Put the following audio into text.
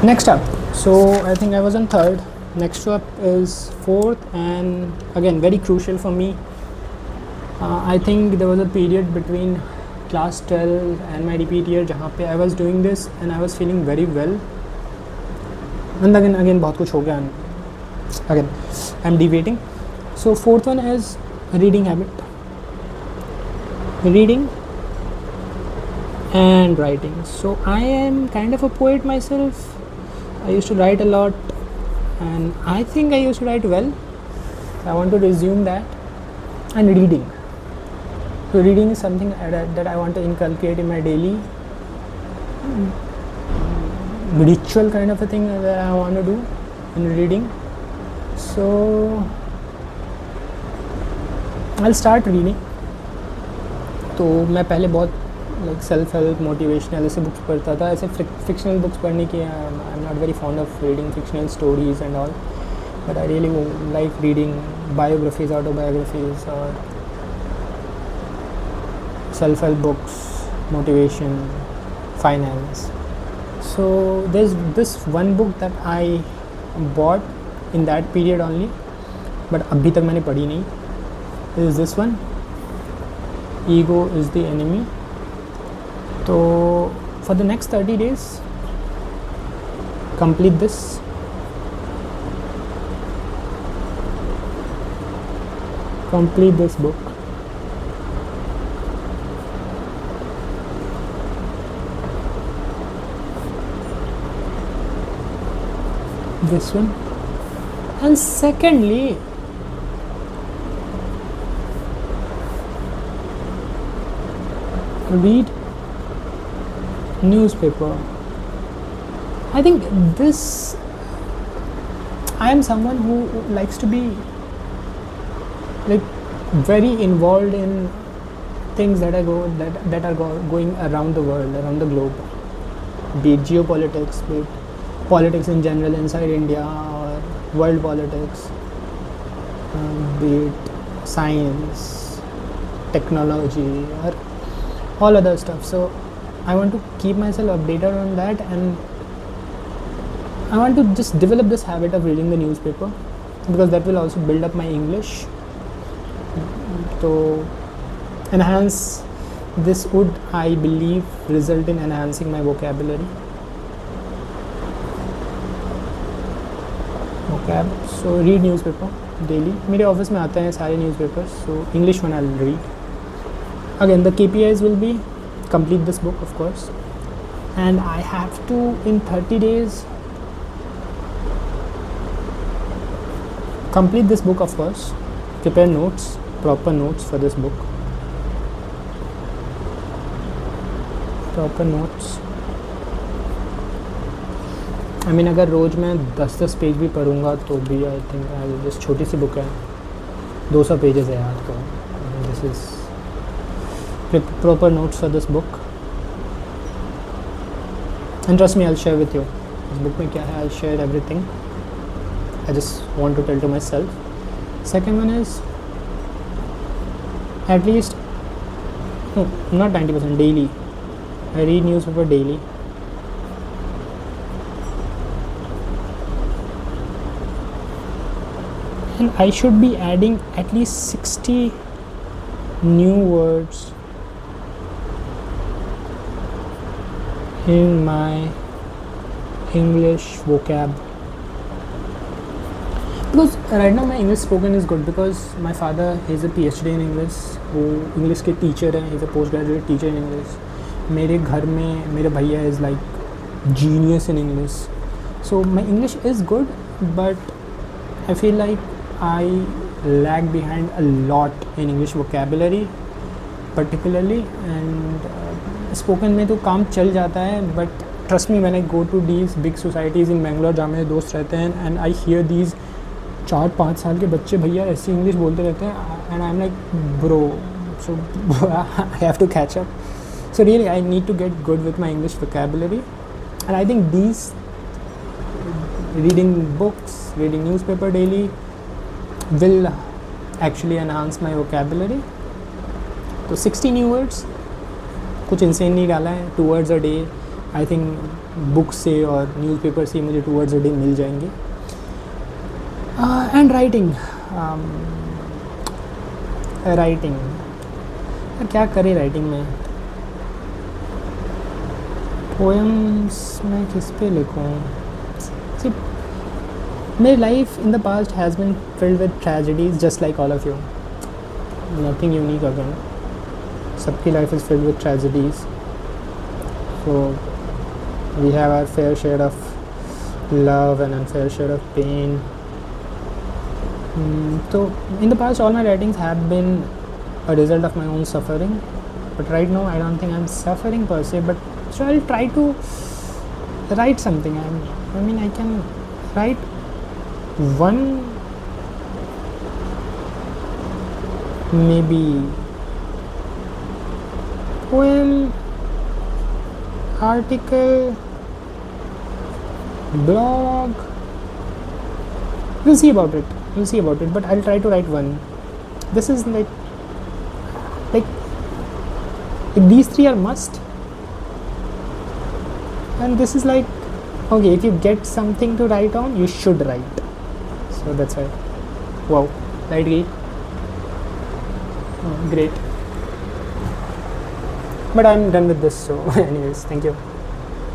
Next up, so I think I was on third. Next up is fourth, and again very crucial for me. I think there was a period between class 12 and my repeat year जहाँ पे I was doing this and I was feeling very well. And again बहुत कुछ हो गया. Again, I'm deviating. So fourth one is reading habit. Reading and writing. So I am kind of a poet myself. I used to write a lot, and I think I used to write well. I want to resume that. And reading. So reading is something that I want to inculcate in my daily ritual kind of a thing that I want to do in reading. So I'll start reading. तो मैं पहले बहुत like self help motivational ऐसे books पढ़ता था. ऐसे fictional books पढ़ने की I am not very fond of reading fictional stories and all, but I really like reading biographies, autobiographies और self help books, motivation, finance. So there's this one book that I bought in that period only, but अभी तक मैंने पढ़ी नहीं. Is this one, Ego is the Enemy. So for the next 30 days, complete this. Complete this book. This one. And secondly, read newspaper. I think this, I am someone who likes to be like very involved in things that are going around the world, around the globe, be it geopolitics, be it politics in general inside India or world politics, be it science, technology or all other stuff. So I want to keep myself updated on that, and I want to just develop this habit of reading the newspaper, because that will also build up my English. To enhance this would, I believe, result in enhancing my vocabulary. So read newspaper daily. मेरे office में आते हैं सारे newspapers, so English one I'll read. Again, the KPIs will be complete this book, of course, and I have to in 30 days complete this book, of course, prepare notes, proper notes for this book, proper notes. I mean, अगर रोज़ मैं 10-10 page भी पढ़ूँगा तो भी I think just छोटी सी book है, 200 pages है यार. तो this is proper notes for this book, and trust me, I'll share with you इस book में क्या है. I'll share everything. I just want to tell to myself. Second one is at least not 90% daily. I read newspaper daily. And I should be adding at least 60 new words in my English vocab, because right now my English spoken is good because my father is a PhD in English, वो English के teacher हैं, he's a postgraduate teacher in English. मेरे घर में मेरे भैया is like genius in English, so my English is good, but I feel like I lag behind a lot in English vocabulary particularly, and spoken में तो काम चल जाता है, but trust me, when I go to these big societies in Bangalore जहाँ मेरे दोस्त रहते हैं, and I hear these 4-5 साल के बच्चे भैया ऐसी इंग्लिश बोलते रहते हैं, and I'm like bro, so I have to catch up. So really I need to get good with my English vocabulary, and I think these reading books, reading newspaper daily will actually enhance my vocabulary. तो 60 new words, कुछ insane नहीं डाला है, 2 words a day, I think book से और newspaper से मुझे towards the day meal जाएंगे. एंड राइटिंग, राइटिंग क्या करें राइटिंग में. पोएम्स मैं किस पे लिखूँ. मेरी life in the past has been filled with tragedies just like all of you. Nothing unique again. सबकी life is filled with tragedies. So we have our fair share of love and unfair share of pain. So in the past all my writings have been a result of my own suffering, but right now I don't think I'm suffering per se, but so I'll try to write something. I mean I can write one maybe poem, article, blog. We'll see about it, but I'll try to write one. This is like if these three are must, and this is like, okay, if you get something to write on, you should write. So that's why. Wow, light gay. Oh, great. But I'm done with this, so anyways, thank you.